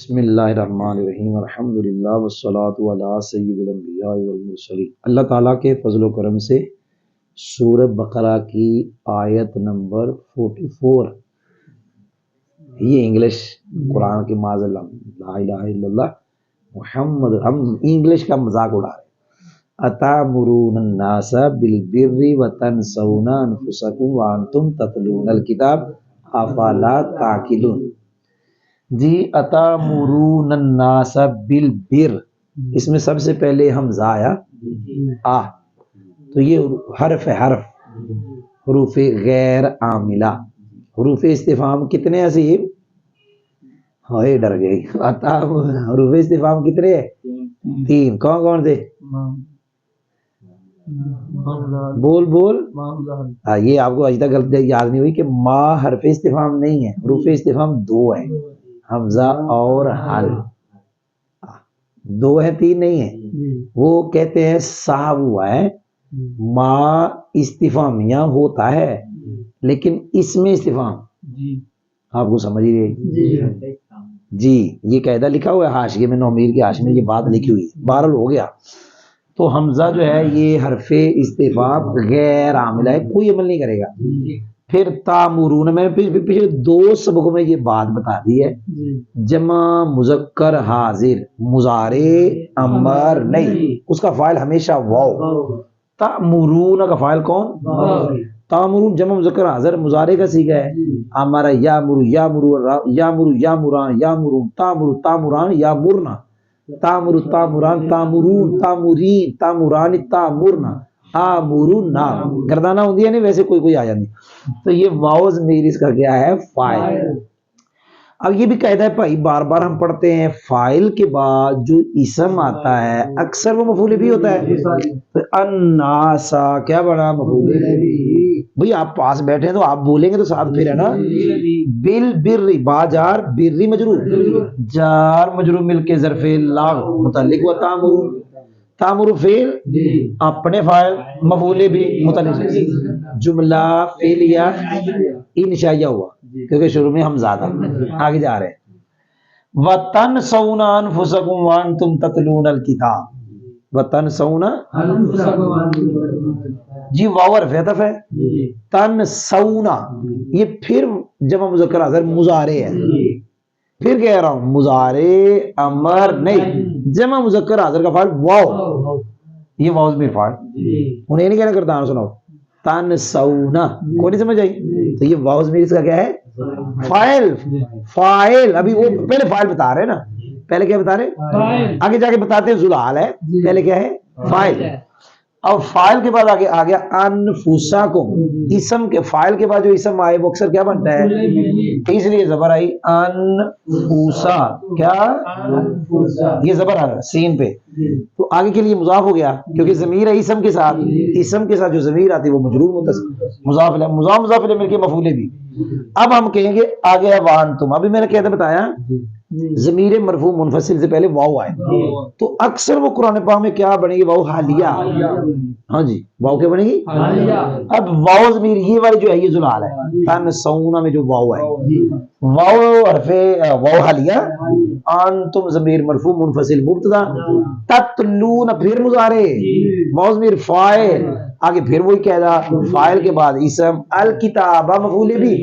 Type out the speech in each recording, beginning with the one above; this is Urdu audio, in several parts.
بسم اللہ الرحمن الرحیم الحمدللہ والصلاة علی سید الانبیاء والمرسلین۔ اللہ تعالیٰ کے فضل و کرم سے سورہ بقرہ کی آیت نمبر 44، یہ انگلش قرآن کی معاذ اللہ لا الہ الا اللہ محمد، ہم انگلش کا مذاق اڑا رہے ہیں۔ اتامرون الناس بالبر وتنسون انفسکم وانتم تتلون الکتاب افلا تعقلون۔ جی اتامرون الناس بالبر، اس میں سب سے پہلے حمزہ آیا آ، تو یہ حرف حروف غیر عاملہ، حروف استفہام کتنے عظیم، ہائے ڈر گئی، حروف استفہام کتنے ہیں؟ تین۔ کون کون تھے؟ بول بول، یہ آپ کو اج تک غلطی یاد نہیں ہوئی کہ ما حرف استفہام نہیں ہے، حروف استفہام دو ہے، حمزہ اور حل، دو ہے تین نہیں ہے۔ وہ کہتے ہیں صاحب ہوا ہے ما استفہامیہ ہوتا ہے لیکن اس میں استفہام، آپ کو سمجھ گئے جی، یہ قاعدہ لکھا ہوا ہے حاشیے میں، نومیر کی حاشیے میں یہ بات لکھی ہوئی ہے، بہرحال ہو گیا۔ تو حمزہ جو ہے یہ حرف استفہام غیر عاملہ ہے، کوئی عمل نہیں کرے گا۔ پھر تامرون، میں نے پچھلے دو سبقوں میں یہ بات بتا دی ہے، جمع مذکر حاضر مضارع امر نہیں، اس کا فاعل ہمیشہ واو۔ تامرون کا فاعل کون؟ تامرون جمع مذکر حاضر مضارع کا صیغہ ہے، امر یامر یامر یامر یامران یامرون، تامر تامران یامرنا، تامر تامران تامرون تامرین تامران تامرنا آمرنا، گردانہ ہوندی ہے نہیں ویسے کوئی آ جاتی۔ تو یہ واو ضمیر اس کا کیا ہے؟ فاعل۔ اب یہ بھی قاعدہ ہے بھائی، بار بار ہم پڑھتے ہیں فاعل کے بعد جو اسم آتا ہے اکثر وہ مفعول بھی ہوتا ہے۔ الناسا کیا بنا؟ مفعول بھی۔ بھئی آپ پاس بیٹھے ہیں تو آپ بولیں گے تو ساتھ پھر ہے نا، بالبر، با جار بری مجرور، جار مجرور مل کے ظرف لاغ متعلق و تامرون، تامر فعل اپنے فاعل مفعول بھی متعلق، جملہ فعلیہ انشائیہ ہوا کیونکہ شروع میں حمزہ تھا۔ آگے جا رہے ہیں، وَتَنْسَوْنَ أَنفُسَكُمْ وَأَنْتُمْ تَتْلُونَ الْكِتَابَ، وَتَنْسَوْنَ جی واو حرف عطف ہے، تنسون یہ پھر جمع مذکر حاضر مضارع ہے، پھر کہہ رہا ہوں مضارع امر نہیں، جمع مذکر حاضر کا فاعل واو، یہ واو ضمیر فاعل، انہیں نہیں کہنا کرتا سناؤ تنسونا، کوئی نہیں سمجھ آئی؟ تو یہ واو ضمیر اس کا کیا ہے؟ فاعل۔ فاعل ابھی وہ پہلے فاعل بتا رہے ہیں نا، پہلے کیا بتا رہے؟ آگے جا کے بتاتے ہیں ذوالحال ہے، پہلے کیا ہے؟ فاعل۔ اب فاعل کے بعد آگے آ گیا انفسکم، اسم کے فاعل کے بعد جو اسم آئے وہ اکثر کیا بنتا ہے؟ اس لیے زبر آئی انفسا، کیا؟ یہ زبر آ رہا سین پہ، تو آگے کے لیے مضاف ہو گیا کیونکہ ضمیر ہے اسم کے ساتھ، اسم کے ساتھ جو ضمیر آتی ہے وہ مجرور متصل، مضاف الیہ، مضاف الیہ مل کے مفعول بھی۔ اب ہم کہیں گے آگے وانتم، ابھی میں نے کہتے بتایا ضمیر مرفوع منفصل سے پہلے واو آئے تو اکثر وہ قرآن پاک میں کیا بنے گی؟ واو حالیہ، ہاں جی واو کیا بنے گی؟ اب واو ضمیر یہ والی جو ہے یہ ذوالحال ہے، تنسونا میں جو واو ہے، واو حرف واو حالیہ، انتم ضمیر مرفوع منفصل مبتدا، تتلون پھر مضارع، واو ضمیر فاعل، آگے پھر وہی قاعدہ فاعل کے بعد اسم، الکتاب مفعول بھی،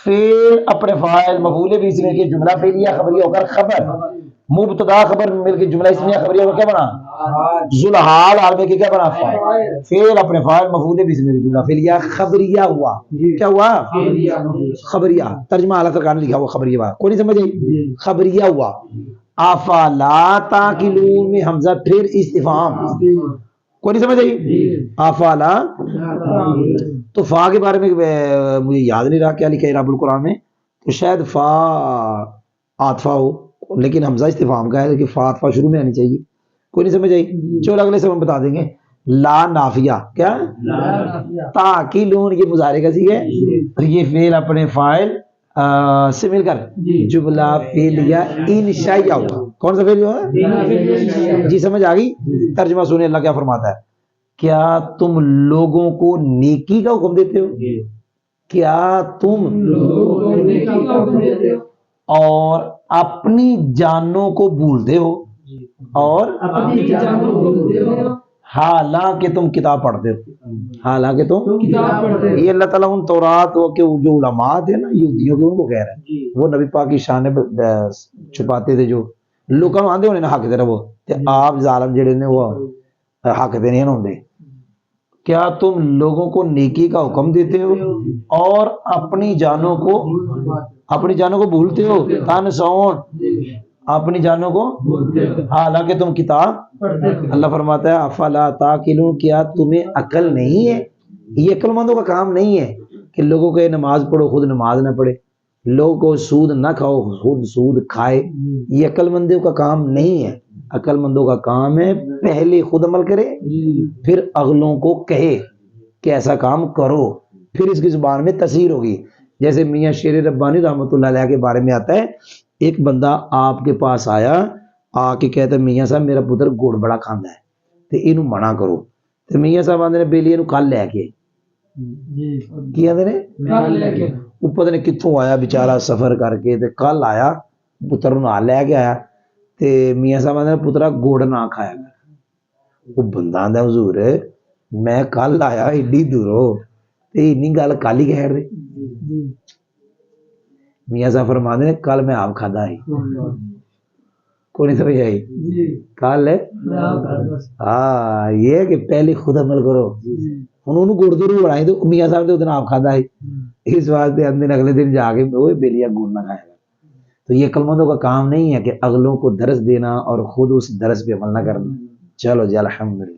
فعل اپنے فاعل مفعول بھی اس میں کہ جملہ فعلیہ خبریہ ہو کر خبر، مبتدا خبر مل کے جملہ اسمیہ خبریہ ہو کر کیا بنا؟ ذوالحال، حال میں کہ کیا بنا؟ فاعل، فعل اپنے فاعل مفعول بھی اس میں جملہ فعلیہ خبریہ ہوا، کیا ہوا؟ خبریہ، ترجمہ اعلیٰ سرکار نے لکھا ہوا خبریہ ہوا، کوئی نہیں سمجھ آئی؟ خبریہ ہوا۔ افلا تعقلون میں حمزہ پھر استفہام، کوئی نہیں سمجھ آئی؟ افلا، تو فا کے بارے میں مجھے یاد نہیں رہا کیا لکھا ہے رب القرآن میں، تو شاید فا عاطفہ ہو لیکن حمزہ استفہام کا ہے، لیکن فا عاطفہ شروع میں آنی چاہیے، کوئی نہیں سمجھ آئی؟ چلو اگلے سے ہم بتا دیں گے۔ لا نافیہ، کیا؟ تاکلون یہ مضارع کا صیغہ ہے، اور یہ فعل اپنے فاعل سے مل کر جملہ فعلیہ انشائیہ ہوا، کون سا فعل ہوا؟ جی سمجھ آ گئی؟ ترجمہ سنیں اللہ کیا فرماتا ہے، کیا تم لوگوں کو نیکی کا حکم دیتے ہو؟ کیا تم اور اپنی جانوں کو بھولتے ہو اور اپنی جانوں کو بھولتے ہو حالانکہ تم کتاب پڑھتے ہو، حالانکہ تم کتاب پڑھتے ہو۔ یہ اللہ تعالیٰ ان تورات کے جو علماء تھے نا یہودیوں کے، ان کو کہہ رہے ہیں، وہ نبی پاک کی شان چھپاتے تھے، جو لوکاں نوں آندے ہونے نا حق دے رہو تے آپ ظالم جڑے نے وہ حق دے نہیں ہوندے۔ کیا تم لوگوں کو نیکی کا حکم دیتے ہو اور اپنی جانوں کو بھولتے ہو، تنسون اپنی جانوں کو حالانکہ تم کتاب پڑھتے ہو۔ اللہ فرماتا ہے افلا تاکلون، کیا تمہیں عقل نہیں ہے؟ یہ عقل مندوں کا کام نہیں ہے کہ لوگوں کو نماز پڑھو خود نماز نہ پڑھے، لوگوں کو سود نہ کھاؤ خود سود کھائے، یہ عقل مندوں کا کام نہیں ہے۔ عقل مندوں کا کام ہے پہلے خود عمل کرے پھر اگلوں کو کہے کہ ایسا کام کرو، پھر اس کی زبان میں تاثیر ہوگی۔ جیسے میاں شیر ربانی رحمۃ اللہ علیہ کے بارے میں آتا ہے، ایک بندہ آپ کے پاس آیا، آ کے کہتا ہے میاں صاحب میرا پتر گڑ بڑا کھاندا ہے تے اینو منع کرو، تے میاں صاحب آندے نے بیلی اینو کل لے کے کی آندے نے وہ پتہ نہیں کتوں آیا بیچارہ سفر کر کے تے کل آیا پتر نوں نال لے کے آیا تے میاں صاحب آندے پترا گڑ نہ کھایا کر۔ وہ بندہ آندا حضور میں کل آیا ایڈی دوروں تے اینی گل کل ہی کہہ دے۔ میاں صاحب فرماندے نے کل میں آپ کھادا ہی کوئی نہیں سمجھ آئی کل ہاں یہ کہ پہلے خود عمل کرو۔ انہوں نے گڑ ضرور بنائی تو میاں صاحب نے ادھر آپ کھادا ہے، اس واسطے اگلے دن جا کے وہ بیلیا گڑ نہ کھائے گا۔ تو یہ عقل مندوں کا کام نہیں ہے کہ اگلوں کو درس دینا اور خود اس درس پہ عمل نہ کرنا۔ چلو جی الحمدللہ۔